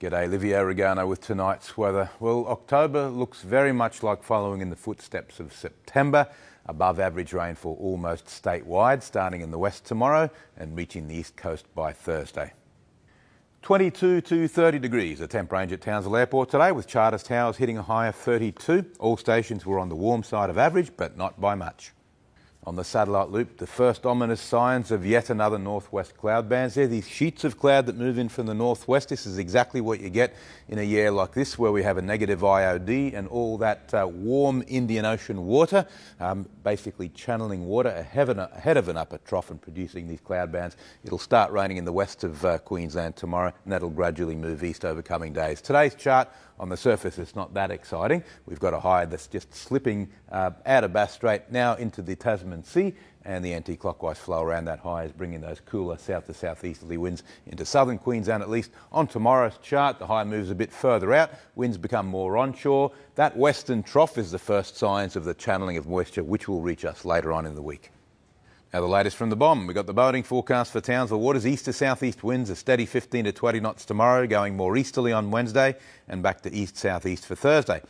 G'day, Livio, Regano with tonight's weather. Well, October looks very much like following in the footsteps of September. Above average rainfall almost statewide, starting in the west tomorrow and reaching the east coast by Thursday. 22 to 30 degrees, the temp range at Townsville Airport today, with Charters Towers hitting a high of 32. All stations were on the warm side of average, but not by much. On the satellite loop, the first ominous signs of yet another northwest cloud bands there. These sheets of cloud that move in from the northwest. This is exactly what you get in a year like this, where we have a negative IOD and all that warm Indian Ocean water, basically channeling water ahead of an upper trough and producing these cloud bands. It'll start raining in the west of Queensland tomorrow, and that'll gradually move east over coming days. Today's chart, on the surface, it's not that exciting. We've got a high that's just slipping out of Bass Strait now into the Tasman Sea, and the anti-clockwise flow around that high is bringing those cooler south to southeasterly winds into southern Queensland at least. On tomorrow's chart, the high moves a bit further out. Winds become more onshore. That western trough is the first signs of the channeling of moisture, which will reach us later on in the week. Now the latest from the bomb. We've got the boating forecast for Townsville waters. East to southeast winds, a steady 15 to 20 knots tomorrow, going more easterly on Wednesday and back to east-southeast for Thursday.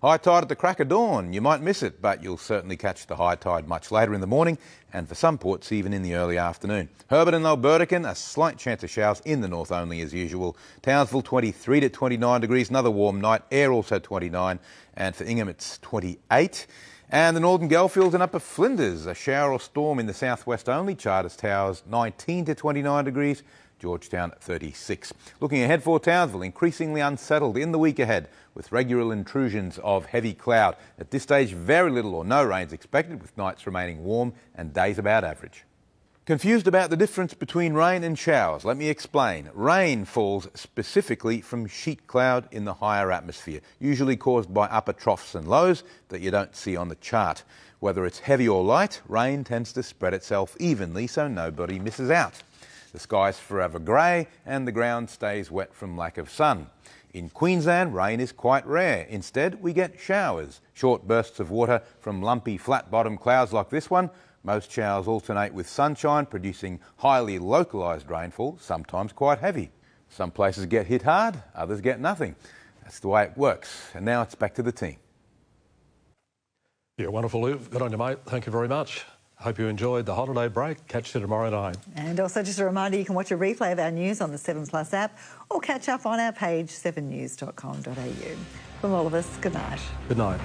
High tide at the crack of dawn. You might miss it, but you'll certainly catch the high tide much later in the morning and for some ports even in the early afternoon. Herbert and Burdekin, a slight chance of showers in the north only as usual. Townsville 23 to 29 degrees, another warm night. Air also 29, and for Ingham it's 28. And the Northern Goldfields and Upper Flinders, a shower or storm in the southwest only. Charters Towers 19 to 29 degrees, Georgetown 36. Looking ahead for Townsville, increasingly unsettled in the week ahead with regular intrusions of heavy cloud. At this stage, very little or no rains expected, with nights remaining warm and days about average. Confused about the difference between rain and showers? Let me explain. Rain falls specifically from sheet cloud in the higher atmosphere, usually caused by upper troughs and lows that you don't see on the chart. Whether it's heavy or light, rain tends to spread itself evenly so nobody misses out. The sky's forever grey and the ground stays wet from lack of sun. In Queensland, rain is quite rare. Instead, we get showers, short bursts of water from lumpy flat-bottom clouds like this one. Most showers alternate with sunshine, producing highly localised rainfall, sometimes quite heavy. Some places get hit hard, others get nothing. That's the way it works. And now it's back to the team. Yeah, wonderful, Liv. Good on you, mate. Thank you very much. Hope you enjoyed the holiday break. Catch you tomorrow night. And also just a reminder, you can watch a replay of our news on the 7plus app or catch up on our page 7news.com.au. From all of us, good night. Good night.